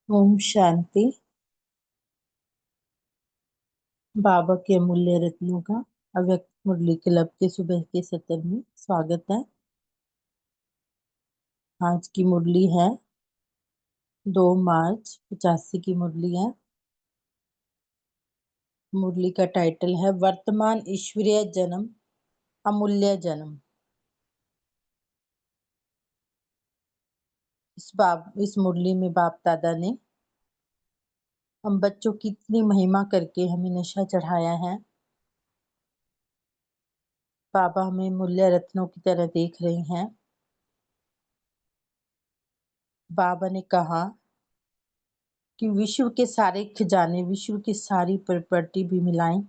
ओम शांति। बाबा के अमूल्य रत्नों का अव्यक्त मुरली क्लब के सुबह के सत्र में स्वागत है। आज की मुरली है 2 मार्च 85 की मुरली है। मुरली का टाइटल है वर्तमान ईश्वरीय जन्म अमूल्य जन्म। इस मुरली में बाप दादा ने हम बच्चों की इतनी महिमा करके हमें नशा चढ़ाया है। बाबा हमें मूल्य रत्नों की तरह देख रहे हैं। बाबा ने कहा कि विश्व के सारे खजाने, विश्व की सारी प्रॉपर्टी भी मिलाएं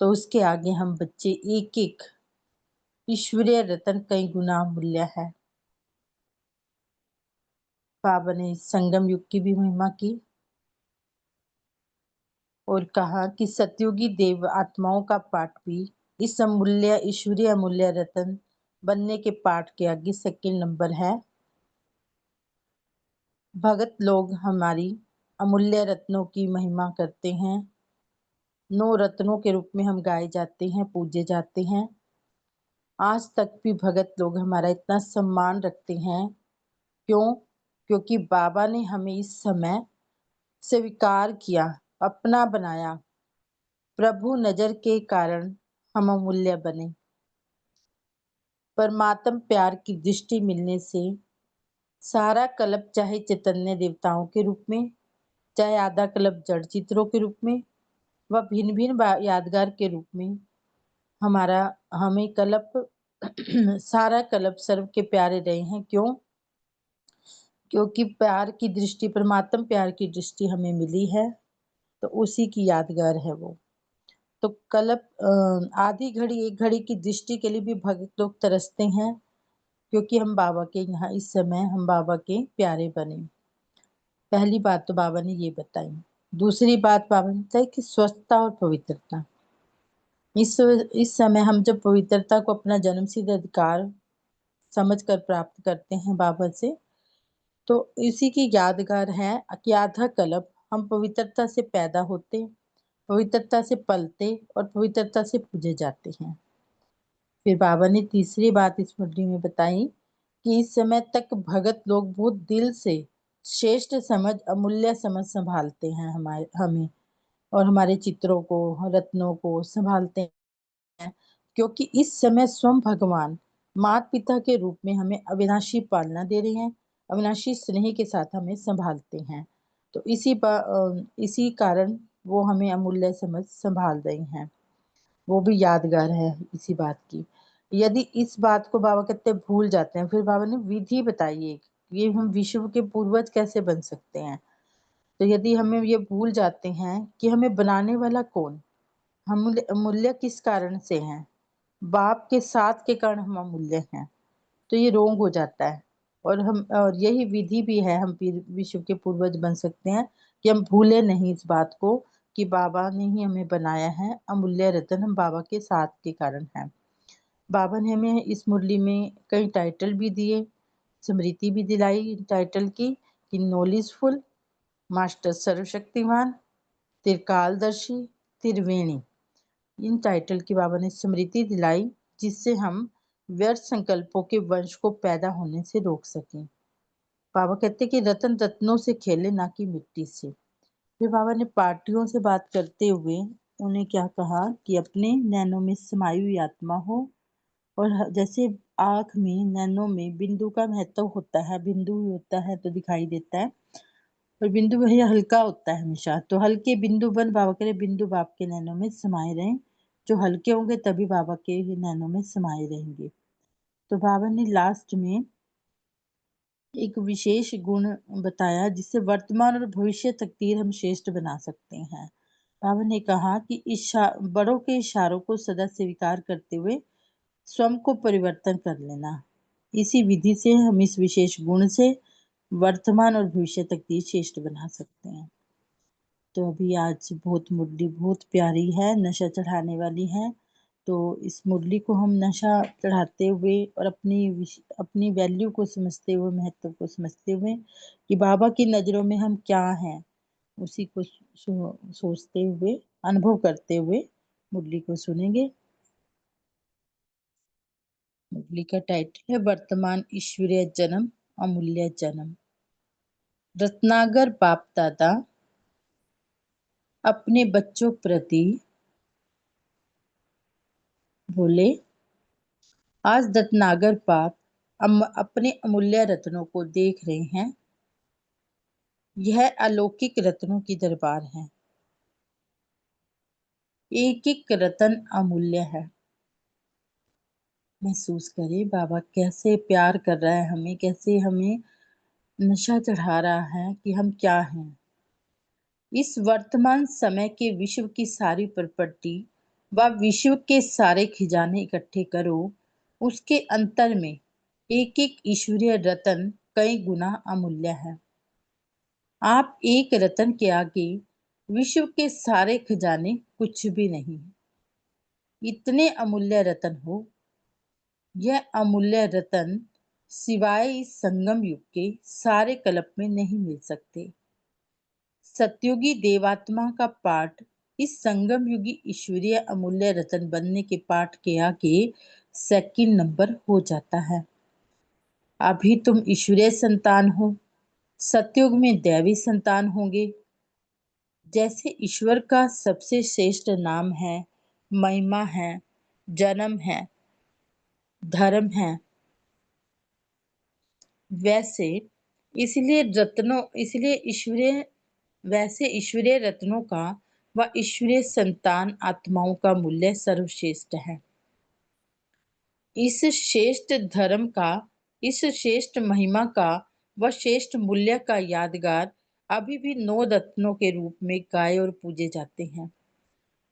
तो उसके आगे हम बच्चे एक एक ईश्वरीय रतन कई गुना मूल्य है। बाबा ने संगम युग की भी महिमा की और कहा कि सतयुगी देव आत्माओं का पाठ भी इस अमूल्य ईश्वरीय अमूल्य रतन बनने के पाठ के आगे सेकंड नंबर है। भगत लोग हमारी अमूल्य रत्नों की महिमा करते हैं। 9 रत्नों के रूप में हम गाए जाते हैं, पूजे जाते हैं। आज तक भी भगत लोग हमारा इतना सम्मान रखते हैं। क्यों? क्योंकि बाबा ने हमें इस समय स्वीकार किया, अपना बनाया। प्रभु नजर के कारण हम अमूल्य बने। परमात्म प्यार की दृष्टि मिलने से सारा कल्प, चाहे चैतन्य देवताओं के रूप में, चाहे आधा कल्प जड़ चित्रों के रूप में व भिन्न भिन्न यादगार के रूप में, हमें कल्प सारा कल्प सर्व के प्यारे रहे हैं। क्यों? क्योंकि प्यार की दृष्टि, परमात्म प्यार की दृष्टि हमें मिली है, तो उसी की यादगार है वो। तो कल्प आधी घड़ी एक घड़ी की दृष्टि के लिए भी भक्त लोग तरसते हैं, क्योंकि हम बाबा के यहाँ इस समय हम बाबा के प्यारे बने। पहली बात तो बाबा ने ये बताई। दूसरी बात बाबा ने बताई कि स्वच्छता और पवित्रता। इस समय हम जब पवित्रता को अपना जन्मसिद्ध अधिकार समझकर प्राप्त करते हैं बाबा से, तो इसी की यादगार है कि आधा कल्प हम पवित्रता से पैदा होते, पवित्रता से पलते और पवित्रता से पूजे जाते हैं। फिर बाबा ने तीसरी बात इस मुरली में बताई कि इस समय तक भगत लोग बहुत दिल से श्रेष्ठ समझ, अमूल्य समझ संभालते हैं हमें और हमारे चित्रों को, रत्नों को संभालते हैं, क्योंकि इस समय स्वयं भगवान माता पिता के रूप में हमें अविनाशी पालना दे रहे हैं, अविनाशी स्नेह के साथ हमें संभालते हैं। तो इसी कारण वो हमें अमूल्य समझ संभाल रही हैं। वो भी यादगार है इसी बात की। यदि इस बात को बाबा कहते भूल जाते हैं, फिर बाबा ने विधि बताई है, ये हम विश्व के पूर्वज कैसे बन सकते हैं। तो यदि हमें ये भूल जाते हैं कि हमें बनाने वाला कौन, हम अमूल्य किस कारण से हैं, बाप के साथ के कारण हम अमूल्य हैं, तो ये रोंग हो जाता है। और यही विधि भी है, हम विश्व के पूर्वज बन सकते हैं कि हम भूले नहीं इस बात को कि बाबा ने ही हमें बनाया है, अमूल्य रतन हम बाबा के साथ के कारण हैं। बाबा ने हमें इस मुरली में कई टाइटल भी दिए, स्मृति भी दिलाई टाइटल की कि नॉलेजफुल, मास्टर सर्वशक्तिमान, त्रिकालदर्शी, त्रिवेणी। इन टाइटल की बाबा ने स्मृति दिलाई, जिससे हम व्यर्थ संकल्पों के वंश को पैदा होने से रोक सकें। बाबा कहते कि रतन रत्नों से खेले, ना कि मिट्टी से। फिर बाबा ने पार्टियों से बात करते हुए उन्हें क्या कहा कि अपने नैनों में समाई हुई आत्मा हो, और जैसे आँख में, नैनों में बिंदु का महत्व होता है, बिंदु होता है तो दिखाई देता है, और बिंदु भैया हल्का होता है हमेशा, तो हल्के बिंदु बन, बाबा कह रहे बिंदु बाप के नैनों में समाये रहें। जो हल्के होंगे तभी बाबा के ही नैनों में समाये रहेंगे। तो बाबा ने लास्ट में एक विशेष गुण बताया, जिससे वर्तमान और भविष्य तकदीर हम श्रेष्ठ बना सकते हैं। बाबा ने कहा कि बड़ों के इशारों को सदा स्वीकार करते हुए स्वयं को परिवर्तन कर लेना। इसी विधि से हम इस विशेष गुण से वर्तमान और भविष्य तकदीर श्रेष्ठ बना सकते हैं। तो अभी आज बहुत मुरली बहुत प्यारी है, नशा चढ़ाने वाली है। तो इस मुरली को हम नशा चढ़ाते हुए और अपनी वैल्यू को समझते हुए, महत्व को समझते हुए कि बाबा की नज़रों में हम क्या हैं, उसी को सोचते हुए, अनुभव करते हुए मुरली को सुनेंगे। मुरली का टाइटल है वर्तमान ईश्वरीय जन्म, अमूल्य जन्म। रत्नागर बाप दादा अपने बच्चों प्रति बोले, आज रत्नागर बाप अपने अमूल्य रत्नों को देख रहे हैं। यह अलौकिक रत्नों की दरबार है। एक एक रतन अमूल्य है। महसूस करें बाबा कैसे प्यार कर रहा है हमें, कैसे हमें नशा चढ़ा रहा है कि हम क्या हैं। इस वर्तमान समय के विश्व की सारी प्रॉपर्टी व विश्व के सारे खजाने इकट्ठे करो, उसके अंतर में एक एक ईश्वरीय रतन कई गुना अमूल्य है। आप एक रतन के आगे विश्व के सारे खजाने कुछ भी नहीं। इतने अमूल्य रतन हो। यह अमूल्य रतन सिवाय इस संगम युग के सारे कल्प में नहीं मिल सकते। सतयुगी देवात्मा का पाठ इस संगम युगी ईश्वरीय अमूल्य रतन बनने के पाठ के आगे सेकंड नंबर हो जाता है। अभी तुम ईश्वरीय संतान हो, सतयुग में दैवी संतान होंगे। जैसे ईश्वर का सबसे श्रेष्ठ नाम है, महिमा है, जन्म है, धर्म है, वैसे इसलिए ईश्वरीय वैसे ईश्वरीय रत्नों का व ईश्वरीय संतान आत्माओं का मूल्य सर्वश्रेष्ठ है। इस श्रेष्ठ धर्म का, इस श्रेष्ठ महिमा का व श्रेष्ठ मूल्य का यादगार अभी भी 9 रत्नों के रूप में गाए और पूजे जाते हैं।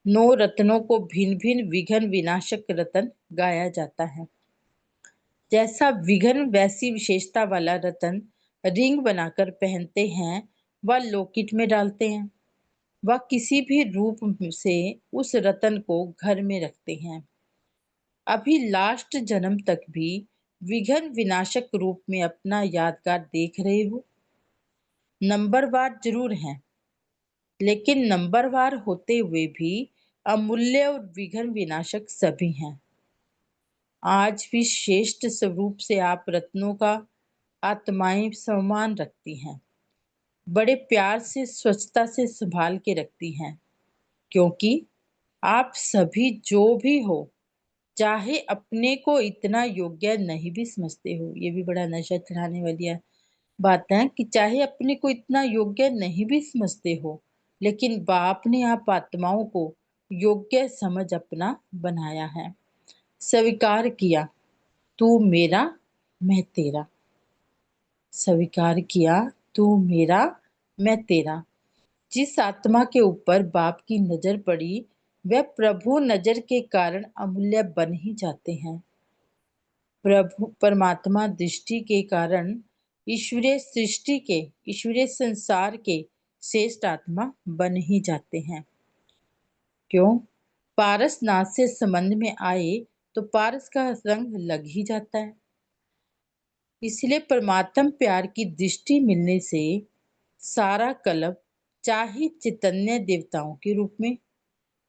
9 रत्नों को भिन्न भिन्न विघ्न विनाशक रतन गाया जाता है। जैसा विघ्न वैसी विशेषता वाला रतन रिंग बनाकर पहनते हैं व लॉकेट में डालते हैं, व किसी भी रूप से उस रतन को घर में रखते हैं। अभी लास्ट जन्म तक भी विघ्न विनाशक रूप में अपना यादगार देख रहे हो। नंबरवार जरूर हैं, लेकिन नंबरवार होते हुए भी अमूल्य और विघ्न विनाशक सभी हैं। आज भी श्रेष्ठ स्वरूप से आप रत्नों का आत्माएं सम्मान रखती हैं, बड़े प्यार से स्वच्छता से संभाल के रखती हैं, क्योंकि आप सभी जो भी हो, चाहे अपने को इतना योग्य नहीं भी समझते हो, ये भी बड़ा नशा चढ़ाने वाली बात है कि चाहे अपने को इतना योग्य नहीं भी समझते हो, लेकिन बाप ने आप आत्माओं को योग्य समझ अपना बनाया है। स्वीकार किया, तू मेरा, मैं तेरा। स्वीकार किया, तू मेरा, मैं तेरा। जिस आत्मा के ऊपर बाप की नजर पड़ी, वह प्रभु नजर के कारण अमूल्य बन ही जाते हैं। प्रभु परमात्मा दृष्टि के कारण ईश्वरीय सृष्टि के, ईश्वरीय संसार के श्रेष्ठ आत्मा बन ही जाते हैं। क्यों? पारसनाथ से संबंध में आए तो पारस का रंग लग ही जाता है। इसलिए परमात्म प्यार की दृष्टि मिलने से सारा कल्प, चाहे चैतन्य देवताओं के रूप में,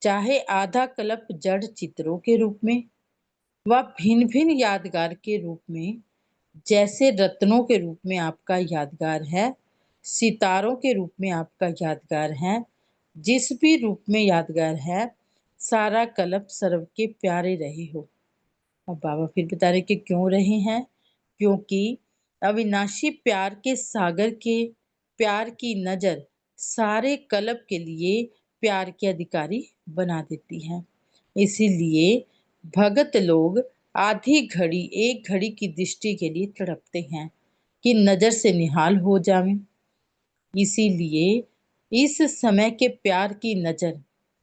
चाहे आधा कल्प जड़ चित्रों के रूप में, व भिन्न भिन्न यादगार के रूप में, जैसे रत्नों के रूप में आपका यादगार है, सितारों के रूप में आपका यादगार है, जिस भी रूप में यादगार है, सारा कल्प सर्व के प्यारे रहे हो। अब बाबा फिर बता रहे कि क्यों रहे हैं, क्योंकि अविनाशी प्यार के सागर के प्यार की नजर सारे कल्प के लिए प्यार के अधिकारी बना देती है। इसीलिए भगत लोग आधी घड़ी, एक घड़ी की दृष्टि के लिए तड़पते हैं कि नजर से निहाल हो जावें। इसीलिए इस समय के प्यार की नजर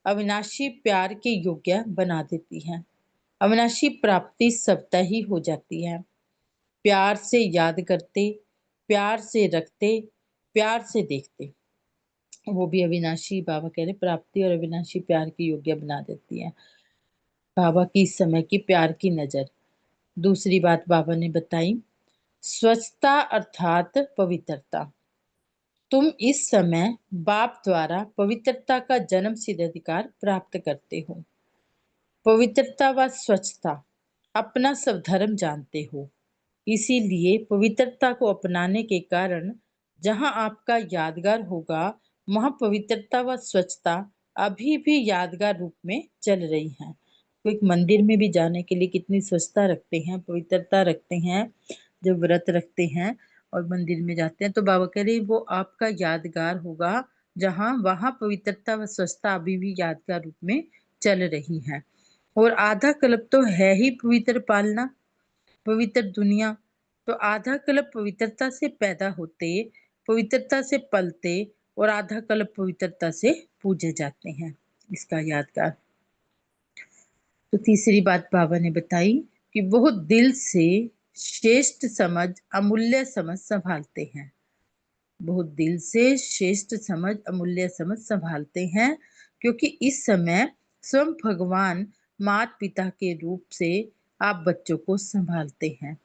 अविनाशी प्यार के योग्य बना देती है। अविनाशी प्राप्ति सबता ही हो जाती है। प्यार से याद करते, प्यार से रखते, प्यार से देखते, वो भी अविनाशी बाबा कह रहे प्राप्ति और अविनाशी प्यार की योग्य बना देती है। बाबा की इस समय की प्यार की नजर। दूसरी बात बाबा ने बताई, स्वच्छता अर्थात पवित्रता। तुम इस समय बाप द्वारा पवित्रता का जन्म सिद्ध अधिकार प्राप्त करते हो। पवित्रता व स्वच्छता अपना सब धर्म जानते हो, इसीलिए पवित्रता को अपनाने के कारण जहाँ आपका यादगार होगा, वहाँ पवित्रता व स्वच्छता अभी भी यादगार रूप में चल रही है। तो एक मंदिर में भी जाने के लिए कितनी स्वच्छता रखते हैं, पवित्रता रखते हैं, जब व्रत रखते हैं और मंदिर में जाते हैं तो बाबा कह रहे वो आपका यादगार होगा, जहाँ वहाँ पवित्रता व स्वच्छता अभी भी यादगार रूप में चल रही है। और आधा कल्प तो है ही पवित्र पालना, पवित्र दुनिया। तो आधा कल्प पवित्रता से पैदा होते, पवित्रता से पलते और आधा कल्प पवित्रता से पूजे जाते हैं। इसका यादगार। तो तीसरी बात बाबा ने बताई कि वो दिल से श्रेष्ठ समझ, अमूल्य समझ संभालते हैं। बहुत दिल से श्रेष्ठ समझ, अमूल्य समझ संभालते हैं, क्योंकि इस समय स्वयं भगवान माता पिता के रूप से आप बच्चों को संभालते हैं,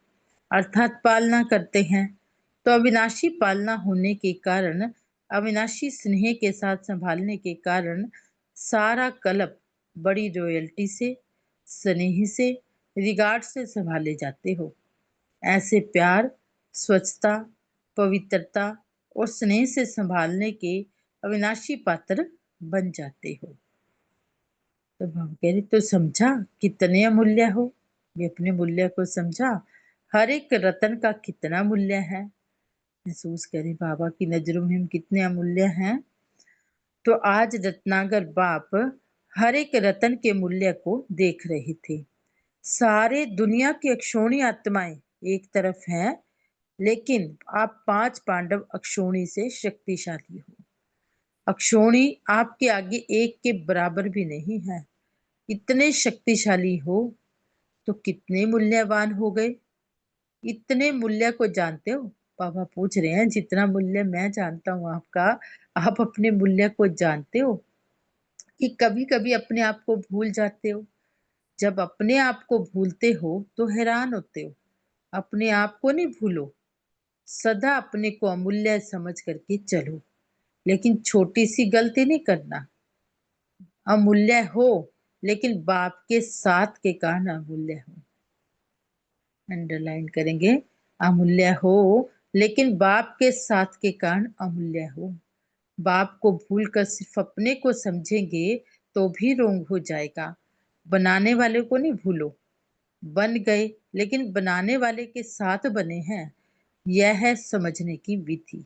अर्थात पालना करते हैं। तो अविनाशी पालना होने के कारण, अविनाशी स्नेह के साथ संभालने के कारण सारा कल्प बड़ी रॉयल्टी से, स्नेह से, रिगार्ड से संभाले जाते हो। ऐसे प्यार, स्वच्छता, पवित्रता और स्नेह से संभालने के अविनाशी पात्र बन जाते हो। तो हम कह रहे तो समझा कितने अमूल्य हो, ये अपने मूल्य को समझा, हर एक रतन का कितना मूल्य है। महसूस करें बाबा की नजरों में हम कितने अमूल्य हैं। तो आज रत्नागर बाप हर एक रतन के मूल्य को देख रहे थे। सारे दुनिया की अक्षोणी आत्माएं एक तरफ हैं, लेकिन आप 5 पांडव अक्षोणी से शक्तिशाली हो। अक्षोणी आपके आगे एक के बराबर भी नहीं है। इतने शक्तिशाली हो तो कितने मूल्यवान हो गए। इतने मूल्य को जानते हो? पापा पूछ रहे हैं, जितना मूल्य मैं जानता हूँ आपका, आप अपने मूल्य को जानते हो कि कभी-कभी अपने आप को भूल जाते हो? जब अपने आप को भूलते हो तो हैरान होते हो। अपने आप को नहीं भूलो, सदा अपने को अमूल्य समझ करके चलो, लेकिन छोटी सी गलती नहीं करना। अमूल्य हो, लेकिन बाप के साथ के कारण अमूल्य हो। अंडरलाइन करेंगे, अमूल्य हो लेकिन बाप के साथ के कारण अमूल्य हो। बाप को भूलकर सिर्फ अपने को समझेंगे तो भी रोंग हो जाएगा। बनाने वाले को नहीं भूलो। बन गए, लेकिन बनाने वाले के साथ बने हैं, यह है समझने की विधि।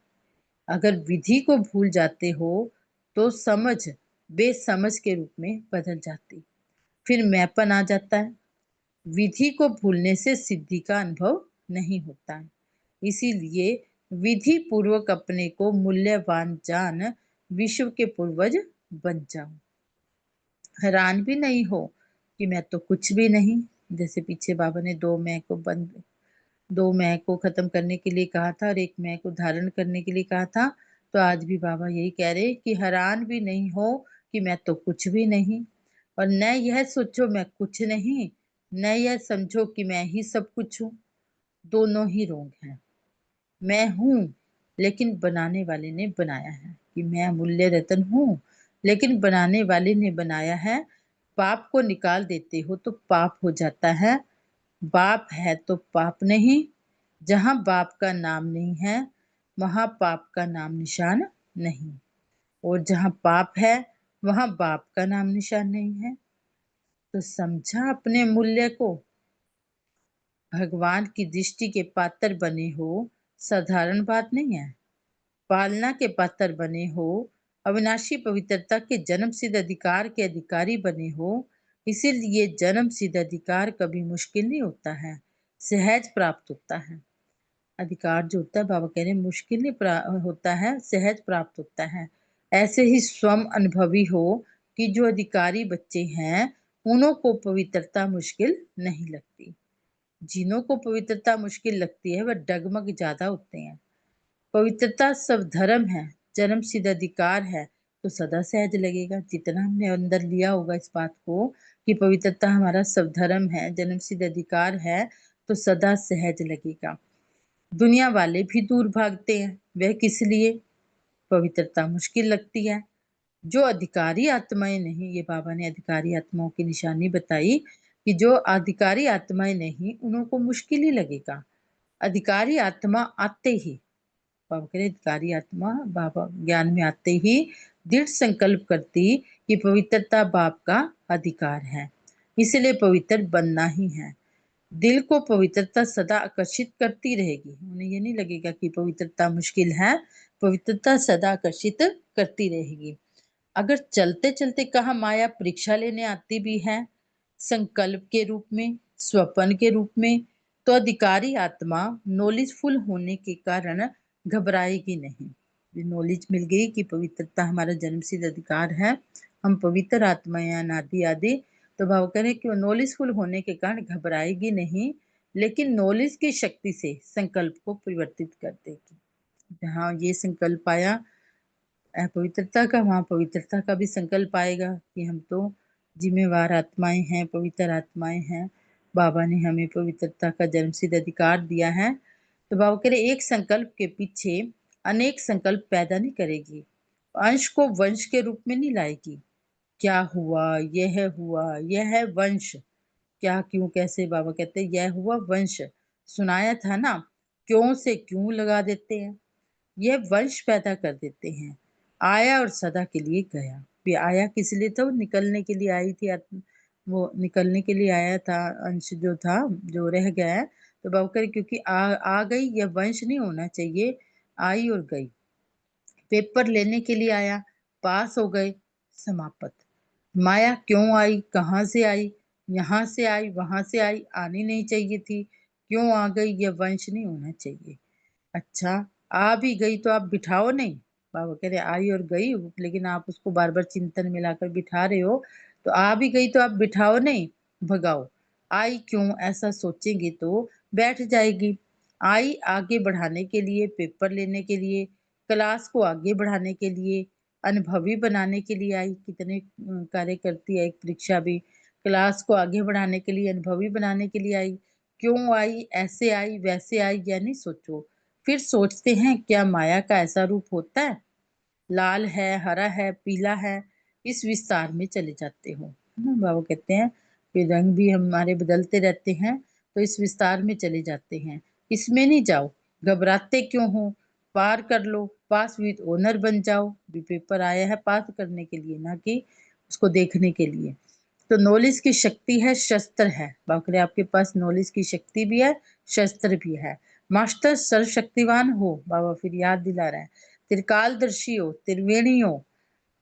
अगर विधि को भूल जाते हो तो समझ बेसमझ के रूप में बदल जाती, फिर मैंपन आ जाता है। विधि को भूलने से सिद्धि का अनुभव नहीं होता है। इसीलिए विधि पूर्वक अपने को मूल्यवान जान विश्व के पूर्वज बन जाओ। हैरान भी नहीं हो कि मैं तो कुछ भी नहीं। जैसे पीछे बाबा ने 2 मैं को खत्म करने के लिए कहा था और 1 मैं को धारण करने के लिए कहा था, तो आज भी बाबा यही कह रहे कि हैरान भी नहीं हो कि मैं तो कुछ भी नहीं, और न यह सोचो मैं कुछ नहीं, न यह समझो कि मैं ही सब कुछ हूँ। दोनों ही रोंग हैं। मैं हूँ, लेकिन बनाने वाले ने बनाया है, कि मैं अमूल्य रतन हूँ, लेकिन बनाने वाले ने बनाया है। पाप को निकाल देते हो तो पाप हो जाता है। बाप है तो पाप नहीं। जहाँ बाप का नाम नहीं है, वहाँ पाप का नाम निशान नहीं, और जहाँ पाप है, वहाँ बाप का नाम निशान नहीं है। तो समझा अपने मूल्य को। भगवान की दृष्टि के पात्र बने हो, साधारण बात नहीं है। पालना के पात्र बने हो, अविनाशी पवित्रता के जन्म सिद्ध अधिकार के अधिकारी बने हो। इसीलिए जन्म सिद्ध अधिकार कभी मुश्किल नहीं होता है, सहज प्राप्त होता है। अधिकार जो होता है, बाबा कह रहे हैं, मुश्किल नहीं होता है, सहज प्राप्त होता है। ऐसे ही स्वयं अनुभवी हो कि जो अधिकारी बच्चे हैं, उन्हों को पवित्रता मुश्किल नहीं लगती। जिन्हों को पवित्रता मुश्किल लगती है, वह डगमग ज्यादा होते हैं। पवित्रता सब धर्म है, जन्म सिद्ध अधिकार है, तो सदा सहज लगेगा। जितना हमने अंदर लिया होगा इस बात को कि पवित्रता हमारा सब धर्म है, जन्मसिद्ध अधिकार है, तो सदा सहज लगेगा। दुनिया वाले भी दूर भागते हैं, वह किस लिए? पवित्रता मुश्किल लगती है। जो अधिकारी आत्माएं नहीं, ये बाबा ने अधिकारी आत्माओं की निशानी बताई कि जो अधिकारी आत्माएं नहीं, उनको मुश्किल ही लगेगा। अधिकारी आत्मा आते ही, बाबा कह रहे अधिकारी आत्मा बाबा ज्ञान में आते ही दृढ़ संकल्प करती कि पवित्रता बाप का अधिकार है, इसलिए पवित्र बनना ही है। दिल को पवित्रता सदा आकर्षित करती रहेगी। उन्हें ये नहीं लगेगा कि पवित्रता मुश्किल है, पवित्रता सदा आकर्षित करती रहेगी। अगर चलते चलते कहा माया परीक्षा लेने आती भी है, संकल्प के रूप में, स्वप्न के रूप में, तो अधिकारी आत्मा नॉलेजफुल होने के कारण घबराएगी नहीं। नॉलेज मिल गई कि पवित्रता हमारा जन्मसिद्ध अधिकार है, हम पवित्र आत्माएं अनादि आदि, तो भाव करें कि नॉलेजफुल होने के कारण घबराएगी नहीं, लेकिन नॉलेज की शक्ति से संकल्प को परिवर्तित कर देगी। जहाँ ये संकल्प आया पवित्रता का, वहाँ पवित्रता का भी संकल्प आएगा कि हम तो जिम्मेवार आत्माएं हैं, पवित्र आत्माएं हैं। बाबा ने हमें पवित्रता का जन्मसिद्ध अधिकार दिया है। तो बाबा कह रहे एक संकल्प के पीछे अनेक संकल्प पैदा नहीं करेगी, अंश को वंश के रूप में नहीं लाएगी। क्या हुआ, यह है वंश। क्या, क्यों, कैसे, बाबा कहते हैं यह हुआ वंश। सुनाया था ना, क्यों से क्यों लगा देते हैं, यह वंश पैदा कर देते हैं। आया और सदा के लिए गया। भी आया किस लिए था? वो निकलने के लिए आई थी वो निकलने के लिए आया था, अंश जो था, जो रह गया है। तो बाबा कह रहे क्योंकि आ गई, यह वंश नहीं होना चाहिए, आई और गई। पेपर लेने के लिए आया, पास हो गए, समाप्त। माया क्यों आई, कहाँ से आई? यहाँ से आई, वहां से आई, आनी नहीं चाहिए थी। क्यों आ गई? यह वंश नहीं होना चाहिए। अच्छा, आ भी गई तो आप बिठाओ नहीं। बाबा कह रहे आई और गई, लेकिन आप उसको बार बार चिंतन में लाकर बिठा रहे हो। तो आ भी गई तो आप बिठाओ नहीं, भगाओ। आई क्यों, ऐसा सोचेंगे तो बैठ जाएगी। आई आगे बढ़ाने के लिए, पेपर लेने के लिए, क्लास को आगे बढ़ाने के लिए, अनुभवी बनाने के लिए आई। कितने कार्य करती है एक परीक्षा भी, क्लास को आगे बढ़ाने के लिए, अनुभवी बनाने के लिए आई। क्यों आई, ऐसे आई, वैसे आई, या नहीं सोचो। फिर सोचते हैं क्या माया का ऐसा रूप होता है? लाल है, हरा है, पीला है, इस विस्तार में चले जाते हो। बाबा कहते हैं कि रंग भी हमारे बदलते रहते हैं, तो इस विस्तार में चले जाते हैं। इसमें नहीं जाओ, घबराते क्यों हो? पार कर लो, पास विद ऑनर बन जाओ। भी पेपर आया है पास करने के लिए, ना कि उसको देखने के लिए। तो नॉलेज की शक्ति है, शस्त्र है। बाकरे आपके पास नॉलेज की शक्ति भी है, शस्त्र भी है। मास्टर सर्वशक्तिवान हो, बाबा फिर याद दिला रहा है। त्रिकालदर्शी हो, त्रिवेणी हो,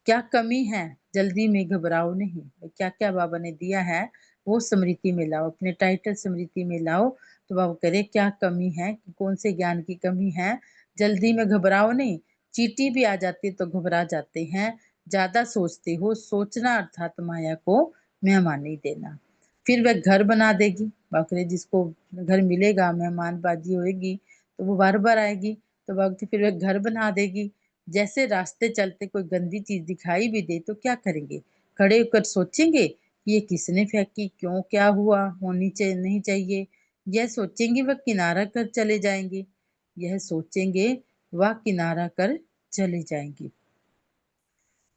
क्या कमी है? जल्दी में घबराओ नहीं। क्या क्या बाबा ने दिया है वो स्मृति में लाओ, अपने टाइटल स्मृति में लाओ। तो बाबा करे क्या कमी है, कौन से ज्ञान की कमी है? जल्दी में घबराओ नहीं। चींटी भी आ जाती है तो घबरा जाते हैं। ज्यादा सोचते हो, सोचना अर्थात माया को मेहमान नहीं देना। फिर वह घर बना देगी। बाकरे जिसको घर मिलेगा, मेहमानबाजी होगी, तो वो बार बार आएगी। तो बाकी फिर वह घर बना देगी। जैसे रास्ते चलते कोई गंदी चीज दिखाई भी दे तो क्या करेंगे? खड़े होकर सोचेंगे कि ये किसने फेंकी, क्यों, क्या हुआ, होनी चाहिए नहीं चाहिए। यह सोचेंगे वह किनारा कर चले जाएंगे। यह सोचेंगे वह किनारा कर चले जाएंगे।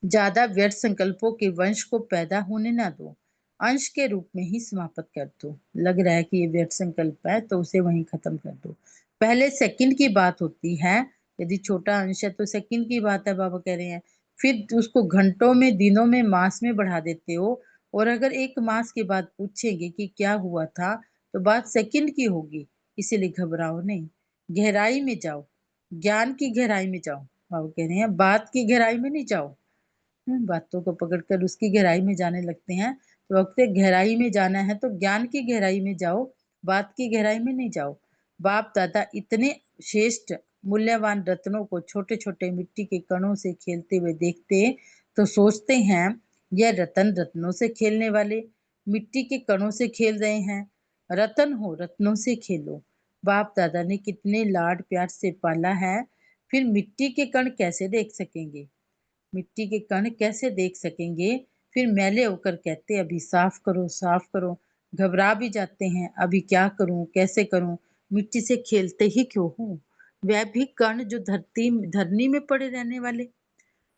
ज्यादा व्यर्थ संकल्पों के वंश को पैदा होने ना दो, अंश के रूप में ही समाप्त कर दो। लग रहा है कि ये व्यर्थ संकल्प है तो उसे वहीं खत्म कर दो। पहले सेकंड की बात होती है, यदि छोटा अंश है तो सेकंड की बात है, बाबा कह रहे हैं। फिर उसको घंटों में, दिनों में, मास में बढ़ा देते हो। और अगर एक मास के बाद पूछेंगे कि क्या हुआ था, तो बात सेकंड की होगी। इसीलिए घबराओ नहीं, गहराई में जाओ, ज्ञान की गहराई में जाओ। बाबा कह रहे हैं बात की गहराई में नहीं जाओ। बातों को पकड़कर उसकी गहराई में जाने लगते हैं। तो वक्त गहराई में जाना है तो ज्ञान की गहराई में जाओ, बात की गहराई में नहीं जाओ। बाप दादा इतने श्रेष्ठ मूल्यवान रत्नों को छोटे छोटे मिट्टी के कणों से खेलते हुए देखते तो सोचते हैं यह रतन रत्नों से खेलने वाले मिट्टी के कणों से खेल रहे हैं। रतन हो, रत्नों से खेलो। बाप दादा ने कितने लाड प्यार से पाला है, फिर मिट्टी के कण कैसे देख सकेंगे? मिट्टी के कण कैसे देख सकेंगे? फिर मैले होकर कहते अभी साफ करो, साफ करो। घबरा भी जाते हैं, अभी क्या करूँ, कैसे करूँ? मिट्टी से खेलते ही क्यों हूँ? वह भी कण जो धरनी में पड़े रहने वाले।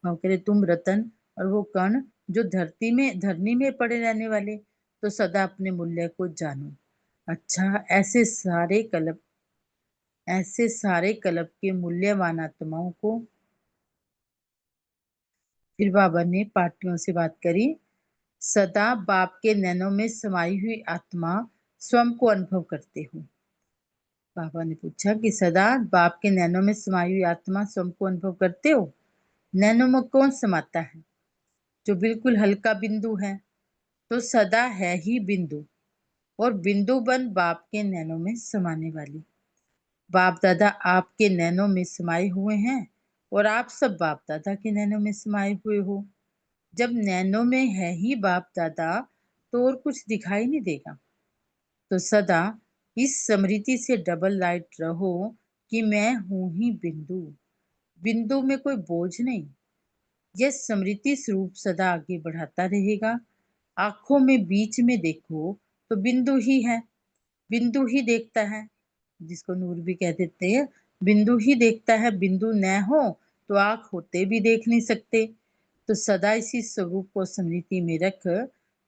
हम कह रहे तुम रतन और वो कण जो धरनी में पड़े रहने वाले, तो सदा अपने मूल्य को जानो। अच्छा, ऐसे सारे कल्प के मूल्यवान आत्माओं को फिर बाबा ने पार्टियों से बात करी। सदा बाप के नैनों में समाई हुई आत्मा स्वयं को अनुभव करते हो। बाबा ने पूछा कि सदा बाप के नैनों में समाई हुई आत्मा स्वयं को अनुभव करते हो? नैनों में कौन समाता है? जो बिल्कुल हल्का बिंदु है, तो सदा है ही बिंदु और बिंदु बन बाप के नैनों में समाने वाली। बाप दादा आपके नैनों में समाये हुए हैं और आप सब बाप दादा के नैनों में समाये हुए हो। जब नैनों में है ही बाप दादा, तो और कुछ दिखाई नहीं देगा। तो सदा इस स्मृति से डबल लाइट रहो कि मैं हूं ही बिंदु। बिंदु में कोई बोझ नहीं। यह स्मृति स्वरूप सदा आगे बढ़ाता रहेगा। आंखों में बीच में देखो तो बिंदु ही है, बिंदु ही देखता है, जिसको नूर भी कह देते हैं। बिंदु ही देखता है, बिंदु न हो तो आंख होते भी देख नहीं सकते। तो सदा इसी स्वरूप को स्मृति में रख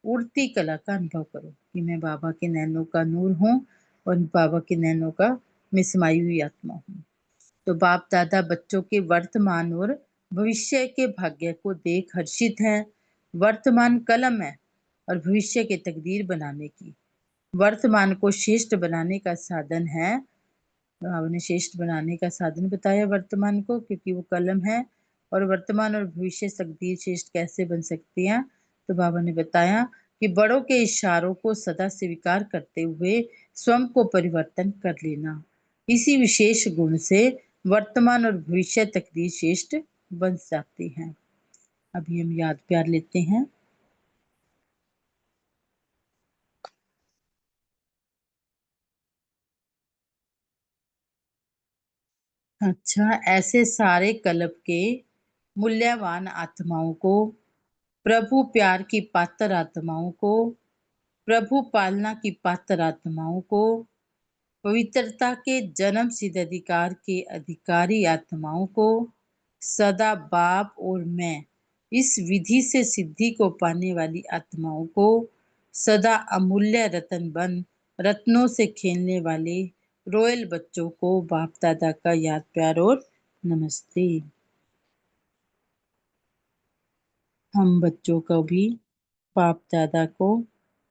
उड़ती कला का अनुभव करो कि मैं बाबा के नैनों का नूर हूँ और बाबा के नैनों का मैं समाई हुई आत्मा हूँ। तो बाप दादा बच्चों के वर्तमान और भविष्य के भाग्य को देख हर्षित है। वर्तमान कलम है और भविष्य के तकदीर बनाने की। वर्तमान को श्रेष्ठ बनाने का साधन है। बाबा ने श्रेष्ठ बनाने का साधन बताया वर्तमान को, क्योंकि वो कलम है। और वर्तमान और भविष्य तकदीर श्रेष्ठ कैसे बन सकती है? तो बाबा ने बताया कि बड़ों के इशारों को सदा स्वीकार करते हुए स्वयं को परिवर्तन कर लेना। इसी विशेष गुण से वर्तमान और भविष्य तकदीर श्रेष्ठ बन जाती है। अभी हम याद प्यार लेते हैं। अच्छा, ऐसे सारे कल्प के मूल्यवान आत्माओं को, प्रभु प्यार की पात्र आत्माओं को, प्रभु पालना की पात्र आत्माओं को, पवित्रता के जन्म सिद्ध अधिकार के अधिकारी आत्माओं को, सदा बाप और मैं इस विधि से सिद्धि को पाने वाली आत्माओं को, सदा अमूल्य रतन बन रत्नों से खेलने वाले रोयल बच्चों को बाप दादा का याद प्यार और नमस्ते। हम बच्चों को भी बाप दादा को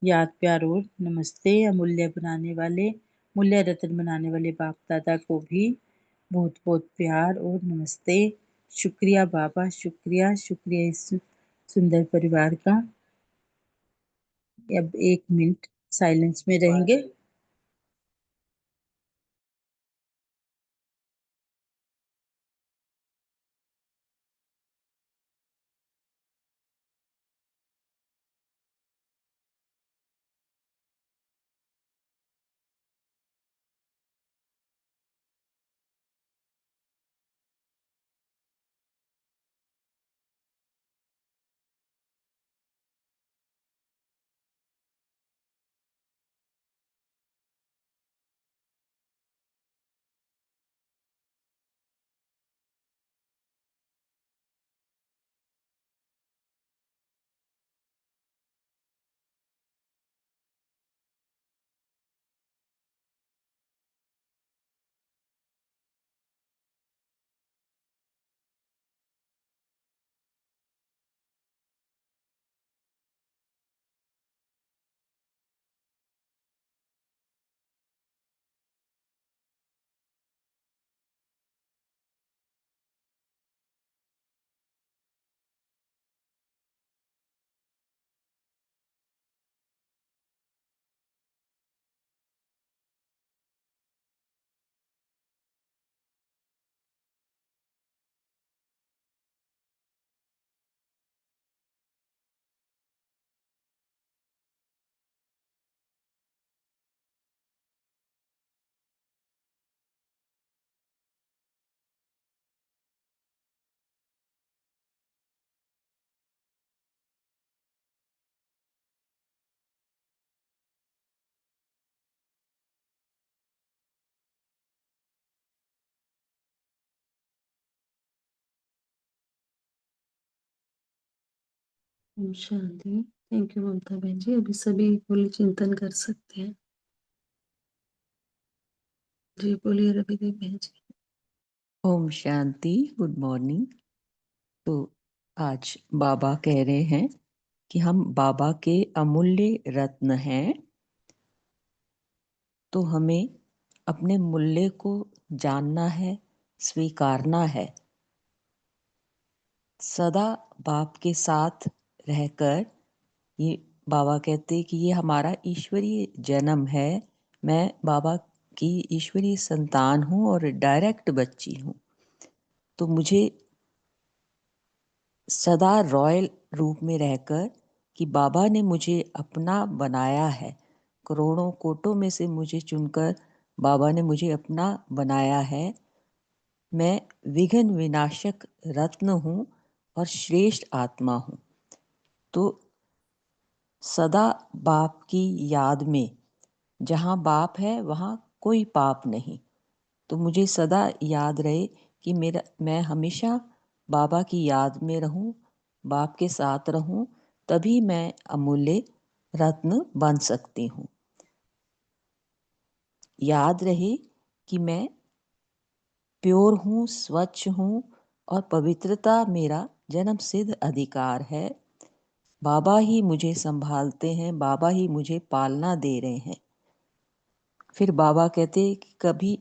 याद प्यार और नमस्ते। अमूल्य बनाने वाले, मूल्य रत्न बनाने वाले बाप दादा को भी बहुत बहुत प्यार और नमस्ते। शुक्रिया बाबा, शुक्रिया, शुक्रिया इस सुंदर परिवार का। अब 1 मिनट साइलेंस में रहेंगे। ओम शांति। थैंक यू ममता बहन जी। अभी सभी बोले चिंतन कर सकते हैं। जी बोलिए रविदेव बहन जी। ओम शांति। Good morning. तो आज बाबा कह रहे हैं कि हम बाबा के अमूल्य रत्न हैं, तो हमें अपने मूल्य को जानना है, स्वीकारना है। सदा बाप के साथ रहकर, ये बाबा कहते हैं कि ये हमारा ईश्वरीय जन्म है। मैं बाबा की ईश्वरीय संतान हूँ और डायरेक्ट बच्ची हूँ, तो मुझे सदा रॉयल रूप में रहकर कि बाबा ने मुझे अपना बनाया है, करोड़ों कोटों में से मुझे चुनकर बाबा ने मुझे अपना बनाया है। मैं विघ्न विनाशक रत्न हूँ और श्रेष्ठ आत्मा हूँ। तो सदा बाप की याद में, जहाँ बाप है वहाँ कोई पाप नहीं। तो मुझे सदा याद रहे कि मैं हमेशा बाबा की याद में रहूं, बाप के साथ रहूं, तभी मैं अमूल्य रत्न बन सकती हूँ। याद रहे कि मैं प्योर हूँ, स्वच्छ हूँ और पवित्रता मेरा जन्म सिद्ध अधिकार है। बाबा ही मुझे संभालते हैं, बाबा ही मुझे पालना दे रहे हैं। फिर बाबा कहते हैं कि कभी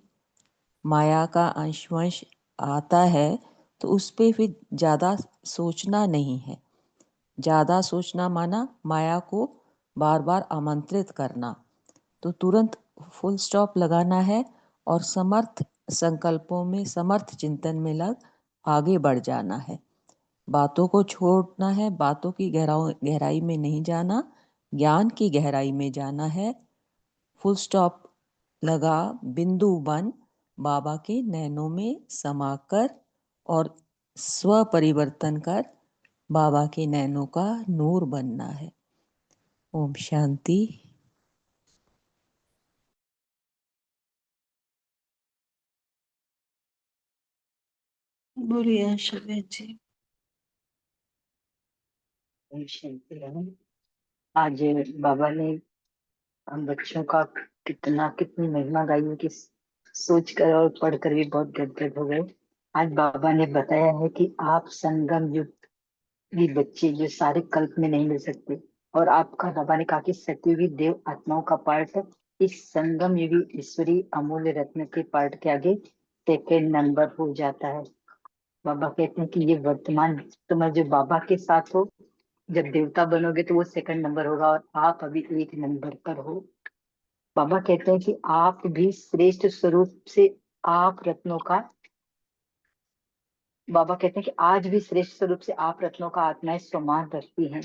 माया का अंशवंश आता है तो उस पे फिर ज़्यादा सोचना नहीं है। ज़्यादा सोचना माना माया को बार बार आमंत्रित करना। तो तुरंत फुल स्टॉप लगाना है और समर्थ संकल्पों में, समर्थ चिंतन में लग आगे बढ़ जाना है। बातों को छोड़ना है, बातों की गहराई में नहीं जाना, ज्ञान की गहराई में जाना है। फुल स्टॉप लगा, बिंदु बन बाबा के नैनों में समाकर और स्व परिवर्तन कर बाबा के नैनों का नूर बनना है। ओम शांति। बोलिए आशा बहन जी। ओम शांति रहो। आज बाबा ने हम बच्चों का कितनी महिमा गाई है कि सोच कर और पढ़कर भी बहुत गदगद हो गए। आज बाबा ने बताया है कि आप संगम युग भी बच्चे जो सारे कल्प में नहीं मिल सकते, और आपका बाबा ने कहा कि सतयुगी देव आत्माओं का पार्ट इस संगम युगी ईश्वरी अमूल्य रत्न के पार्ट के आगे सेकेंड नंबर हो जाता है। बाबा कहते हैं कि ये वर्तमान तुम्हें जो बाबा के साथ हो, जब देवता बनोगे तो वो सेकंड नंबर होगा और आप अभी एक नंबर पर हो। बाबा कहते हैं कि आप भी श्रेष्ठ स्वरूप से आप रत्नों का, बाबा कहते हैं कि आज भी श्रेष्ठ स्वरूप से आप रत्नों का आत्माएं सम्मान रखती हैं,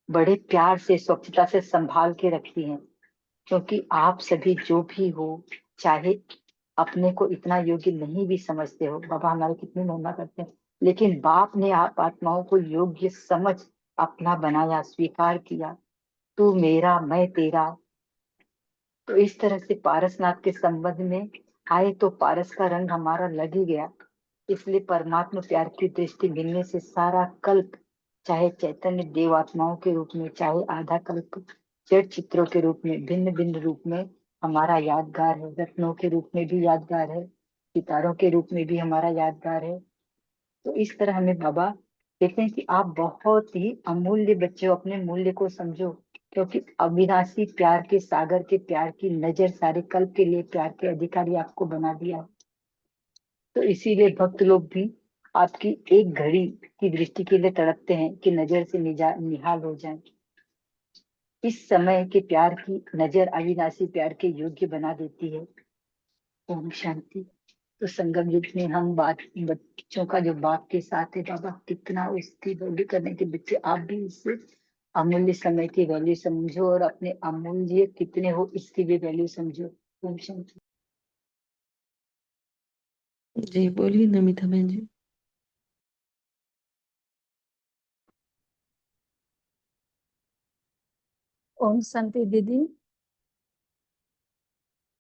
बड़े प्यार से स्वच्छता से संभाल के रखती हैं। क्योंकि आप सभी जो भी हो, चाहे अपने को इतना योग्य नहीं भी समझते हो, बाबा हमारी कितनी महिमा करते हैं, लेकिन बाप ने आप आत्माओं को योग्य समझ अपना बनाया, स्वीकार किया। तू मेरा मैं तेरा। तो इस तरह से पारसनाथ के संबंध में आए तो पारस का रंग हमारा लग ही गया। इसलिए परमात्मा प्यार की दृष्टि मिलने से सारा कल्प, चाहे चैतन्य देव आत्माओं के रूप में, चाहे आधा कल्प जड़ चित्रों के रूप में, भिन्न भिन्न रूप में हमारा यादगार है। रत्नों के रूप में भी यादगार है, सितारों के रूप में भी हमारा यादगार है। तो इस तरह हमें बाबा कहते हैं कि आप बहुत ही अमूल्य बच्चे हो, अपने मूल्य को समझो। क्योंकि अविनाशी प्यार के सागर के प्यार की नजर सारे कल्प के लिए प्यार के अधिकारी आपको बना दिया है। तो इसीलिए भक्त लोग भी आपकी एक घड़ी की दृष्टि के लिए तड़पते हैं कि नजर से निहाल हो जाए। इस समय के प्यार की नजर अविनाशी प्यार के योग्य बना देती है। ओम शांति। तो संगम युग में हम बात बच्चों का जो बाप के साथ है, बाबा कितना उसकी वैल्यू करने के बच्चे, आप भी इस अमूल्य समय की वैल्यू समझो और अपने अमूल्य कितने हो इसकी भी वैल्यू समझो। ओम शांति। जी बोलिए नमिता बहन जी। ओम शांति दीदी।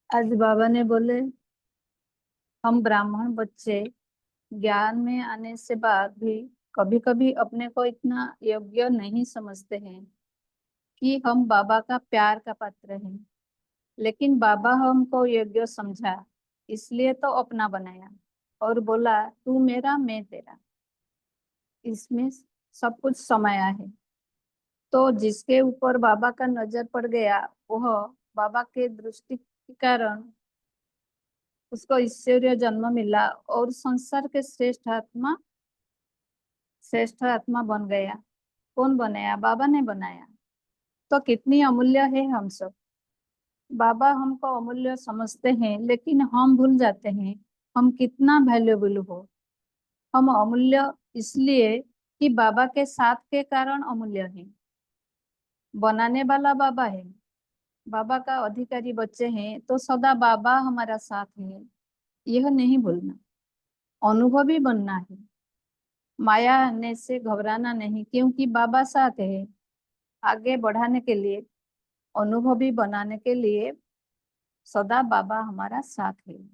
आज बाबा ने बोले हम ब्राह्मण बच्चे ज्ञान में आने से बाद भी कभी कभी अपने को इतना योग्य नहीं समझते हैं कि हम बाबा का प्यार का पात्र हैं, लेकिन बाबा हमको योग्य समझा, इसलिए तो अपना बनाया और बोला तू मेरा मैं तेरा। इसमें सब कुछ समाया है। तो जिसके ऊपर बाबा का नजर पड़ गया वह बाबा के दृष्टि के कारण उसको ईश्वरीय जन्म मिला और संसार के श्रेष्ठ आत्मा बन गया। कौन बनाया? बाबा ने बनाया। तो कितनी अमूल्य है हम सब। बाबा हमको अमूल्य समझते हैं, लेकिन हम भूल जाते हैं हम कितना वैल्यूएबल हो। हम अमूल्य इसलिए कि बाबा के साथ के कारण अमूल्य है। बनाने वाला बाबा है, बाबा का अधिकारी बच्चे हैं, तो सदा बाबा हमारा साथ है, यह नहीं भूलना। अनुभवी बनना है, माया आने से घबराना नहीं, क्योंकि बाबा साथ है। आगे बढ़ाने के लिए, अनुभवी बनाने के लिए सदा बाबा हमारा साथ है।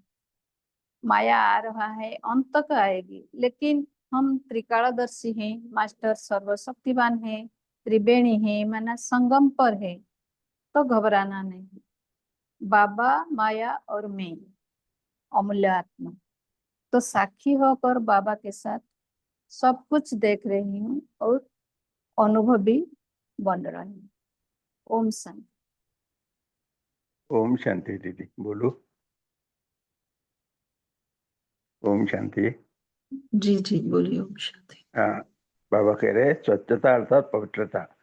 माया आ रहा है, अंत तक आएगी, लेकिन हम त्रिकालदर्शी हैं, मास्टर सर्वशक्तिवान है, त्रिवेणी है, माना संगम पर है, तो घबराना नहीं। बाबा, माया और मैं, अमूल्य आत्मा, तो साक्षी होकर बाबा के साथ सब कुछ देख रही हूँ और अनुभवी बन रही हूँ। ओम शांति। ओम शांति दीदी, बोलो। ओम शांति। जी जी बोलिए। ओम शांति। हाँ, बाबा कह रहे स्वच्छता अर्थात पवित्रता।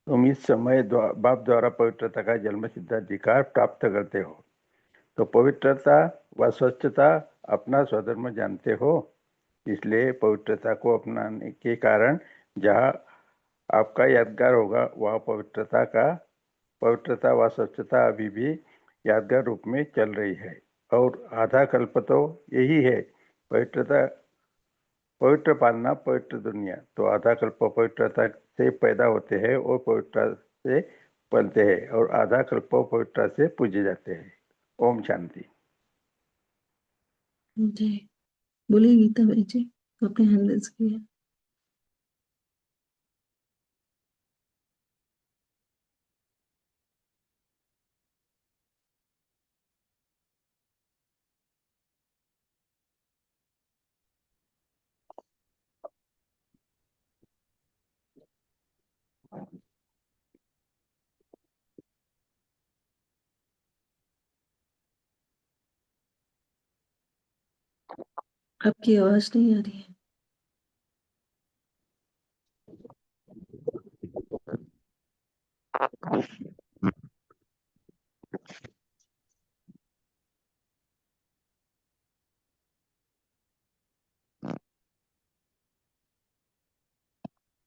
तुम इस समय बाप द्वारा पवित्रता का जन्म सिद्ध अधिकार प्राप्त करते हो। तो पवित्रता व स्वच्छता अपना स्वधर्म जानते हो, इसलिए पवित्रता को अपनाने के कारण जहाँ आपका यादगार होगा वह पवित्रता व स्वच्छता अभी भी यादगार रूप में चल रही है। और आधा कल्प तो यही है, पवित्र पालना पवित्र दुनिया। तो आधा कल्प पवित्रता से पैदा होते हैं और पवित्रता से पलते हैं, और आधा कल्प पवित्रता से पूजे जाते हैं। ओम शांति। जी बोलिए गीता भाई जी, आपने हैंड रेज किया। आपकी आवाज नहीं आ रही है।